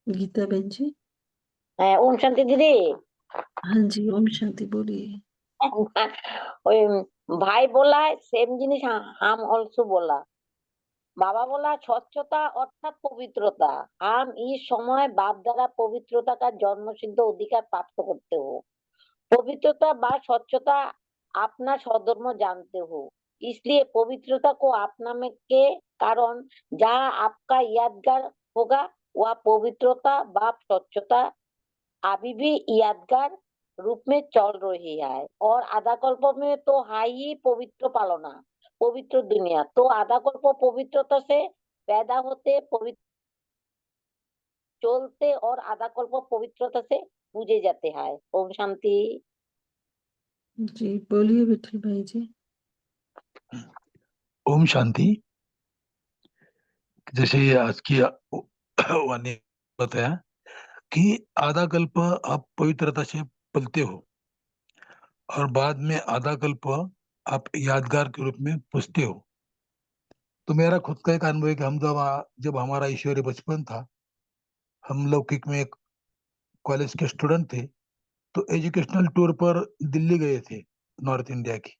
गीता बहन जी। ओम शांति दीदी। हाँ जी ओम शांति बोलिए। ওই ভাই বলা সেম জিনিস হাম অলসো বলা। बाबा बोला स्वच्छता अर्थात पवित्रता। हम इस समय बाप द्वारा पवित्रता का जन्म सिद्ध अधिकार प्राप्त करते हो। पवित्रता व स्वच्छता अपना स्वधर्म जानते हो, इसलिए पवित्रता को अपनाने के कारण जहाँ आपका यादगार होगा वह पवित्रता व स्वच्छता अभी भी यादगार रूप में चल रही है। और आधा कल्प में तो है ही पवित्र पालना, पवित्र दुनिया। तो आधा कल्प पवित्रता से पैदा होते, पवित्र चलते, और आधा कल्प पवित्रता से पूजे जाते हैं। ओम शांति। जी बोलिए विठल भाई जी। ओम शांति। जैसे आज की वाणी बताया कि आधा कल्प आप पवित्रता से पलते हो और बाद में आधा कल्प आप यादगार के रूप में पूजते हो। तो मेरा खुद का एक अनुभव है कि हम जब हमारा ईश्वरीय बचपन था, हम लौकिक में एक कॉलेज के स्टूडेंट थे, तो एजुकेशनल टूर पर दिल्ली गए थे, नॉर्थ इंडिया की।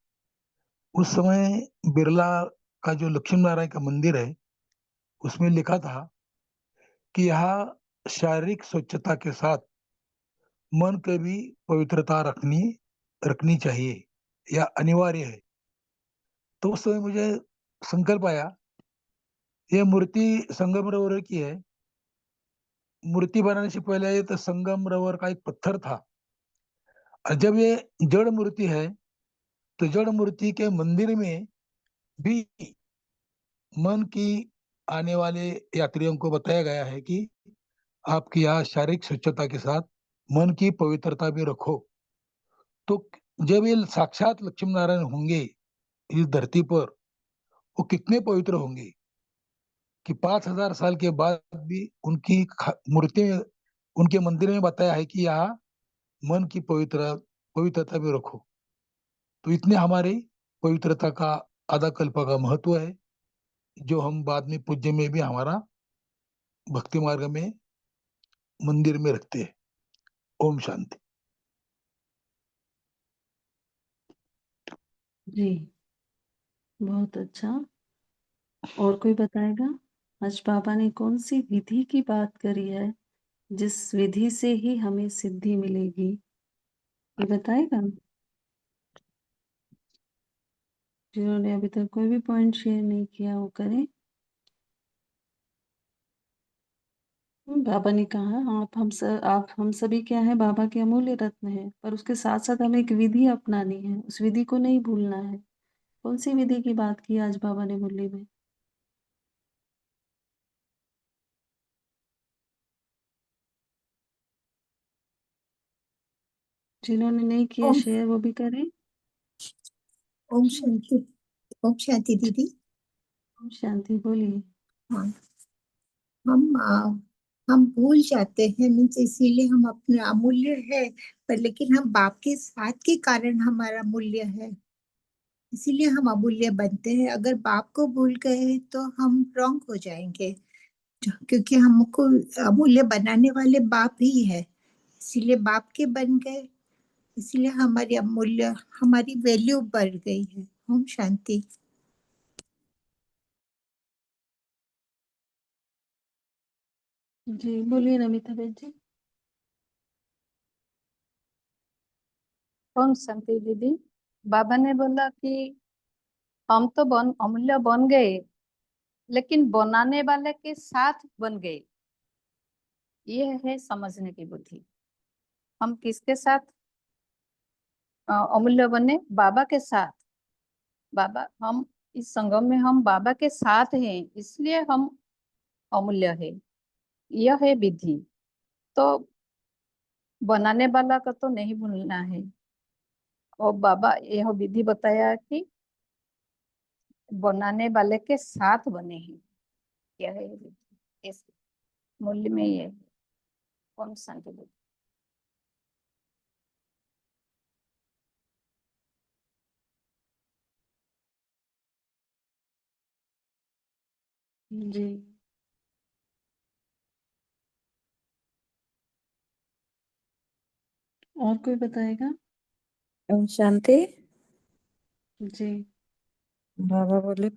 उस समय बिरला का जो लक्ष्मी नारायण का मंदिर है उसमें लिखा था कि यहाँ शारीरिक स्वच्छता के साथ मन की भी पवित्रता रखनी चाहिए या अनिवार्य है। तो उस समय मुझे संकल्प आया, यह मूर्ति संगमरमर की है, मूर्ति बनाने से पहले तो संगमरमर का एक पत्थर था, और जब ये जड़ मूर्ति है तो जड़ मूर्ति के मंदिर में भी मन की आने वाले यात्रियों को बताया गया है कि आपकी यहाँ शारीरिक स्वच्छता के साथ मन की पवित्रता भी रखो। तो जब ये साक्षात लक्ष्मी नारायण होंगे इस धरती पर, वो कितने पवित्र होंगे कि 5,000 साल के बाद भी उनकी मूर्ति उनके मंदिर में बताया है कि यहाँ मन की पवित्रता भी रखो। तो इतने हमारे पवित्रता का आधा कल्प का महत्व है, जो हम बाद में पूज्य में भी हमारा भक्ति मार्ग में मंदिर में रखते हैं। ओम शांति। जी, बहुत अच्छा। और कोई बताएगा? आज बाबा ने कौन सी विधि की बात करी है, जिस विधि से ही हमें सिद्धि मिलेगी? कोई बताएगा? जिन्होंने अभी तक कोई भी पॉइंट शेयर नहीं किया वो करें। बाबा ने कहा आप हम सभी क्या है, बाबा के अमूल्य रत्न है, पर उसके साथ साथ हमें एक विधि अपनानी है, उस विधि को नहीं भूलना है। कौन सी विधि की बात की आज बाबा ने मुरली में? जिन्होंने नहीं किया ओम शेयर वो भी करें। ओम शांति। ओम शांति दीदी। ओम शांति, बोलिए। हाँ, हम भूल जाते हैं, मीन्स इसीलिए हम अपने अमूल्य है, पर लेकिन हम बाप के साथ के कारण हमारा मूल्य है, इसीलिए हम अमूल्य बनते हैं। अगर बाप को भूल गए तो हम रॉन्ग हो जाएंगे, क्योंकि हमको अमूल्य बनाने वाले बाप ही है, इसीलिए बाप के बन गए, इसीलिए हमारी अमूल्य, हमारी वैल्यू बढ़ गई है। ओम शांति। जी बोलिए नमिता बहन जी। ओम शांति दीदी। बाबा ने बोला कि हम तो अमूल्य बन गए, लेकिन बनाने वाले के साथ बन गए। ये है समझने की बुद्धि। हम किसके साथ अमूल्य बने? बाबा के साथ। बाबा, हम इस संगम में हम बाबा के साथ हैं, इसलिए हम अमूल्य है। यह है विधि। तो बनाने वाला का तो नहीं भूलना है। और बाबा यह विधि बताया कि बनाने वाले के साथ बने हैं। यह है विधि। इस मूल्य में ये है। कौन शांति बुद्धि। जी और कोई बताएगा? ओम शांति। जी बाबा बोले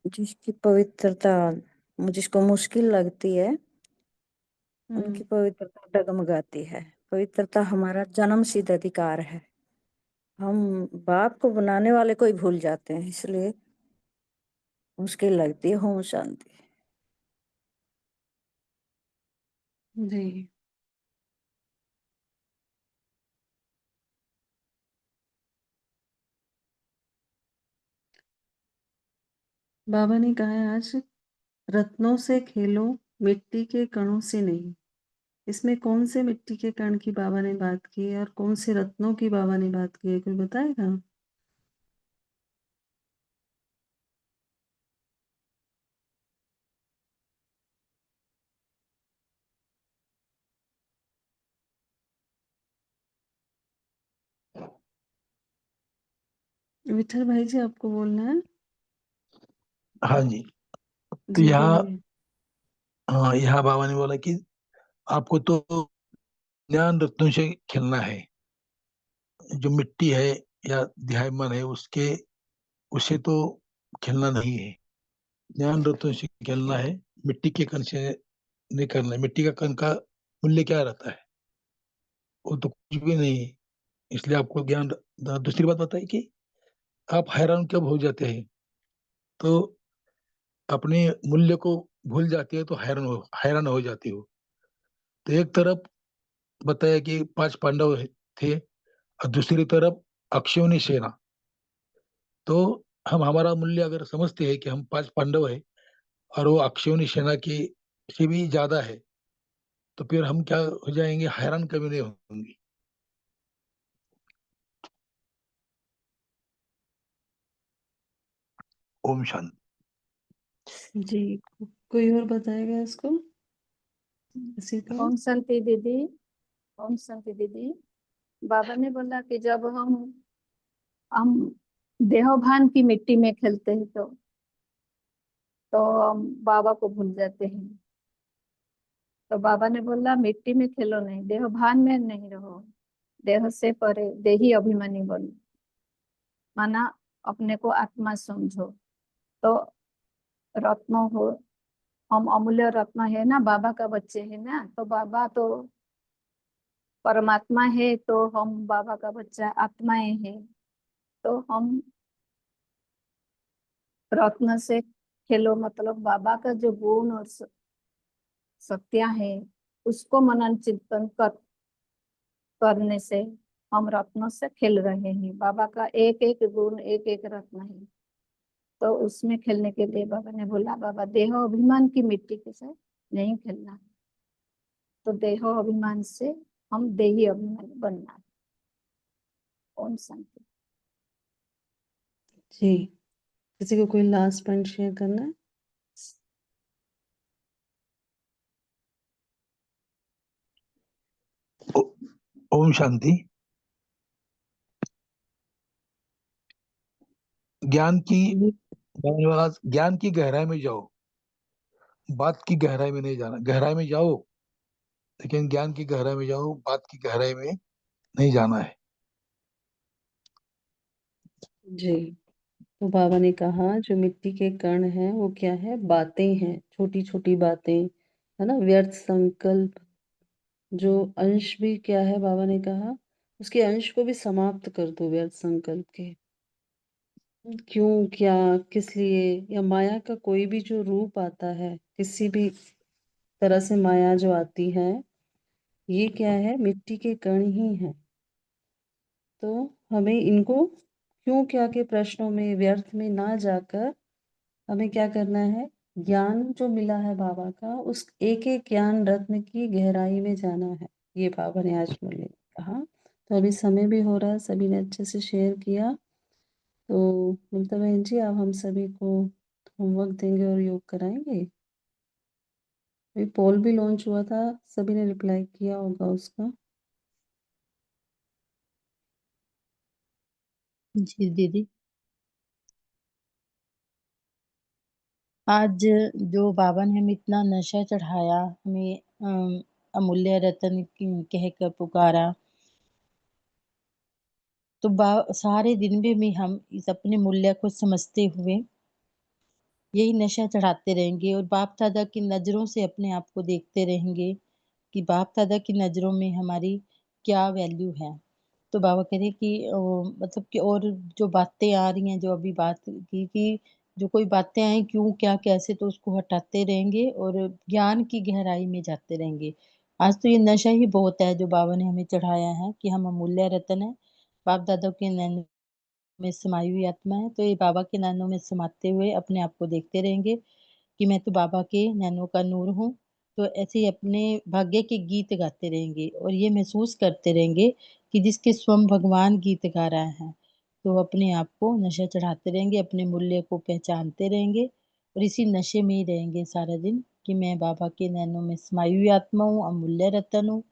जिसकी पवित्रता जिसको मुश्किल लगती है उनकी पवित्रता डगमगाती है। पवित्रता हमारा जन्म सिद्ध अधिकार है। हम बाप को बनाने वाले को ही भूल जाते हैं, इसलिए मुश्किल लगती है। ओम शांति। जी बाबा ने कहा है आज, रत्नों से खेलो, मिट्टी के कणों से नहीं। इसमें कौन से मिट्टी के कण की बाबा ने बात की है और कौन से रत्नों की बाबा ने बात की है? कोई बताएगा? विठल भाई जी आपको बोलना है। हाँ जी। तो जी यहाँ बोलिए। यहाँ बाबा ने बोला कि आपको तो ज्ञान रत्नों से खेलना है। जो मिट्टी है या ध्यायमान है उससे तो खेलना नहीं है। ज्ञान रत्नों से खेलना है, मिट्टी के कण से नहीं करना है। मिट्टी का कण का मूल्य क्या रहता है? वो तो कुछ भी नहीं है। इसलिए आपको ज्ञान। दूसरी बात बताइए कि आप हैरान कब हो जाते हैं? तो अपने मूल्य को भूल जाते हो तो हैरान हो जाते हो। तो एक तरफ बताया कि 5 पांडव थे और दूसरी तरफ अक्षौनी सेना। तो हम हमारा मूल्य अगर समझते हैं कि हम 5 पांडव है और वो अक्षौनी सेना की से भी ज्यादा है, तो फिर हम क्या हो जाएंगे, हैरान कभी नहीं होंगे। ओम शांति। जी, कोई और बताएगा इसको? किसी को? ओम शांति दीदी। ओम शांति दीदी। बाबा ने बोला कि जब हम देहभान की मिट्टी में खेलते हैं तो हम बाबा को भूल जाते हैं। तो बाबा ने बोला मिट्टी में खेलो नहीं, देहभान में नहीं रहो, देह से परे देही अभिमानी बनो, माना अपने को आत्मा समझो। तो रत्न हो, हम अमूल्य रत्न है ना, बाबा का बच्चे है ना, तो बाबा तो परमात्मा है, तो हम बाबा का बच्चा आत्माएं हैं। तो हम रत्न से खेलो मतलब बाबा का जो गुण और सत्या है उसको मनन चिंतन करने से हम रत्नों से खेल रहे हैं। बाबा का एक एक गुण एक एक रत्न है, तो उसमें खेलने के लिए बाबा ने बोला बाबा देह अभिमान की मिट्टी के साथ नहीं खेलना, तो देह अभिमान से हम देही अभिमान बनना है। ओम शांति। जी, किसी को कोई लास्ट पॉइंट शेयर करना है? ओम शांति। ज्ञान की ज्ञान की गहराई में जाओ, बात की गहराई में नहीं जाना। गहराई में जाओ लेकिन ज्ञान की गहराई में जाओ, बात की गहराई में नहीं जाना है। जी, तो बाबा ने कहा जो मिट्टी के कण हैं वो क्या है? बातें हैं, छोटी छोटी बातें, है ना, व्यर्थ संकल्प। जो अंश भी क्या है, बाबा ने कहा उसके अंश को भी समाप्त कर दो, व्यर्थ संकल्प के। क्यों, क्या, किस लिए, या माया का कोई भी जो रूप आता है, किसी भी तरह से माया जो आती है, ये क्या है? मिट्टी के कण ही है। तो हमें इनको क्यों क्या के प्रश्नों में, व्यर्थ में ना जाकर हमें क्या करना है? ज्ञान जो मिला है बाबा का, उस एक एक ज्ञान रत्न की गहराई में जाना है। ये बाबा ने आज मुझे कहा। तो अभी समय भी हो रहा है, सभी ने अच्छे से शेयर किया। तो ममता बहन जी, आप हम सभी को होमवर्क देंगे और योग कराएंगे। अभी पोल भी लॉन्च हुआ था, सभी ने रिप्लाई किया होगा उसका। जी दीदी। आज जो बाबा ने हमें इतना नशा चढ़ाया, हमें अमूल्य रतन कह कर पुकारा, तो सारे दिन में हम इस अपने मूल्य को समझते हुए यही नशा चढ़ाते रहेंगे और बाप दादा की नज़रों से अपने आप को देखते रहेंगे कि बाप दादा की नज़रों में हमारी क्या वैल्यू है। तो बाबा कह रहे कि मतलब कि और जो बातें आ रही हैं, जो अभी बात की कि जो कोई बातें आई क्यों, क्या, कैसे, तो उसको हटाते रहेंगे और ज्ञान की गहराई में जाते रहेंगे। आज तो ये नशा ही बहुत है जो बाबा ने हमें चढ़ाया है कि हम अमूल्य रतन हैं, बाप दादा के नैनों में समाई हुई आत्मा है। तो ये बाबा के नैनों में समाते हुए अपने आप को देखते रहेंगे कि मैं तो बाबा के नैनों का नूर हूँ। तो ऐसे ही अपने भाग्य के गीत गाते रहेंगे और ये महसूस करते रहेंगे कि जिसके स्वयं भगवान गीत गा रहा है, तो अपने आप को नशा चढ़ाते रहेंगे, अपने मूल्य को पहचानते रहेंगे और इसी नशे में ही रहेंगे सारा दिन कि मैं बाबा के नैनों में समाई हुई आत्मा हूँ, अमूल्य रतन हूँ।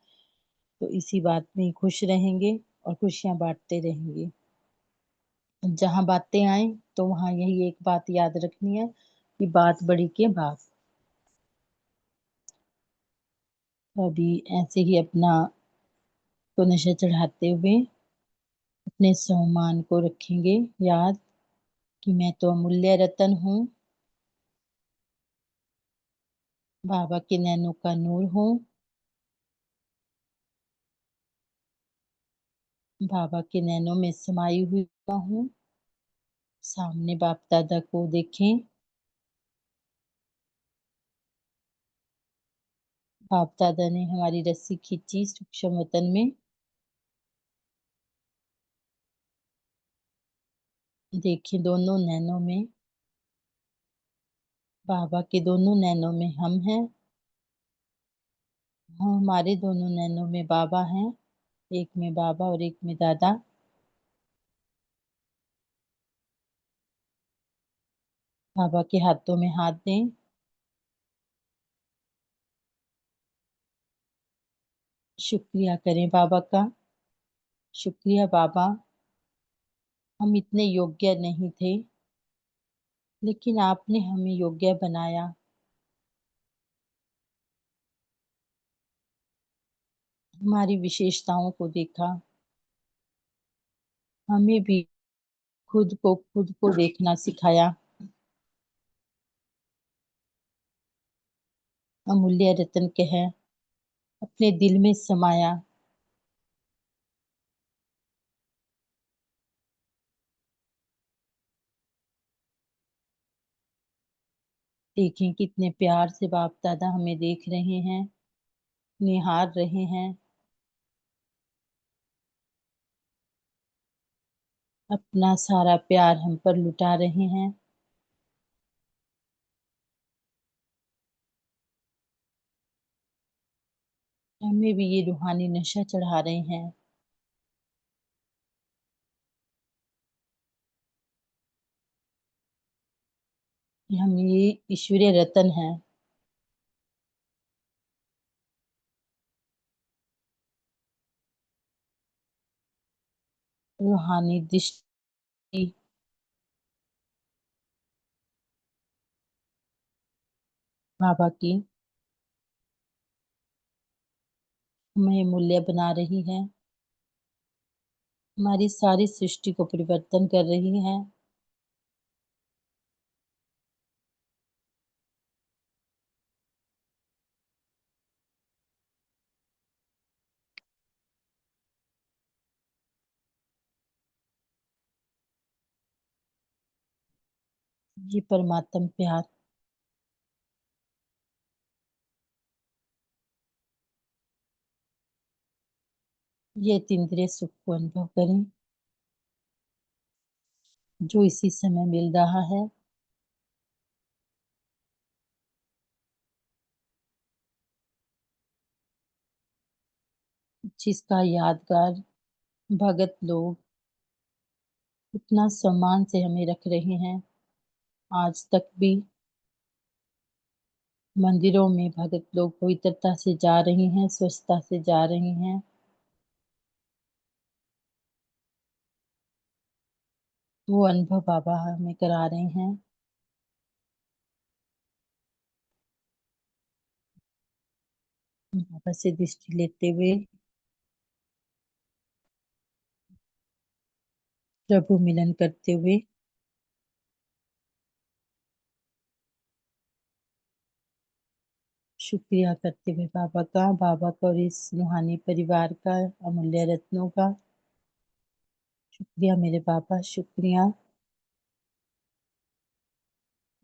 तो इसी बात में ही खुश रहेंगे और खुशियाँ बांटते रहेंगे। जहाँ बातें आए तो वहाँ यही एक बात याद रखनी है कि बात बड़ी के बाप। अभी ऐसे ही अपना को नशा चढ़ाते हुए अपने सम्मान को रखेंगे याद कि मैं तो अमूल्य रतन हूँ, बाबा के नैनों का नूर हूँ, बाबा के नैनों में समाई हुई हूँ। सामने बाप दादा को देखें, बाप दादा ने हमारी रस्सी खींची सूक्ष्म वतन में। देखें दोनों नैनों में, बाबा के दोनों नैनों में हम हैं, हमारे दोनों नैनों में बाबा हैं, एक में बाबा और एक में दादा। बाबा के हाथों में हाथ दें। शुक्रिया करें बाबा का। शुक्रिया बाबा, हम इतने योग्य नहीं थे, लेकिन आपने हमें योग्य बनाया। हमारी विशेषताओं को देखा, हमें भी खुद को देखना सिखाया। अमूल्य रत्न कह अपने दिल में समाया। देखें कितने प्यार से बाप दादा हमें देख रहे हैं, निहार रहे हैं, अपना सारा प्यार हम पर लुटा रहे हैं। हमें भी ये रूहानी नशा चढ़ा रहे हैं। हम ये ईश्वरीय रतन हैं। रूहानी दृष्टि बाबा की हमें मूल्य बना रही है, हमारी सारी सृष्टि को परिवर्तन कर रही है। ये परमात्म प्यार ये तीन्द्रिय सुख को अनुभव करें जो इसी समय मिल रहा है। जिसका यादगार भगत लोग इतना सम्मान से हमें रख रहे हैं। आज तक भी मंदिरों में भगत लोग पवित्रता से जा रहे हैं, स्वच्छता से जा रहे हैं। वो अनुभव बाबा हमें करा रहे हैं। बाबा से दृष्टि लेते हुए प्रभु मिलन करते हुए शुक्रिया करते हुए बाबा का और इस रूहानी परिवार का, अमूल्य रत्नों का शुक्रिया मेरे बाबा, शुक्रिया।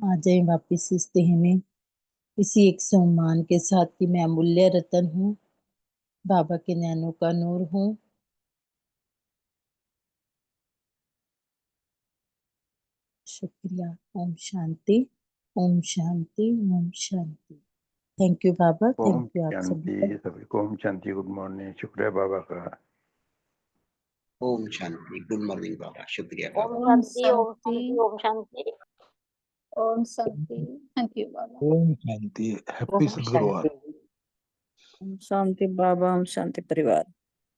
आ जाए वापिस इस देह में इसी एक सम्मान के साथ कि मैं अमूल्य रतन हूँ, बाबा के नैनों का नूर हूँ। शुक्रिया। ओम शांति, ओम शांति, ओम शांति। थैंक यू बाबा, ओम थैंक यू आप सभी का। शांति सभी को। ओम शांति। Good morning. शुक्रिया बाबा का। ओम शांति। गुड मॉर्निंग बाबा। शुक्रिया ओम बाबा। ओम शांति, ओम शांति, शांति, ओम शांति। ओम शांति। थैंक यू बाबा। ओम शांति। हैप्पी ओम सद्गुरुवार। शांति। ओम शांति बाबा, ओम शांति परिवार।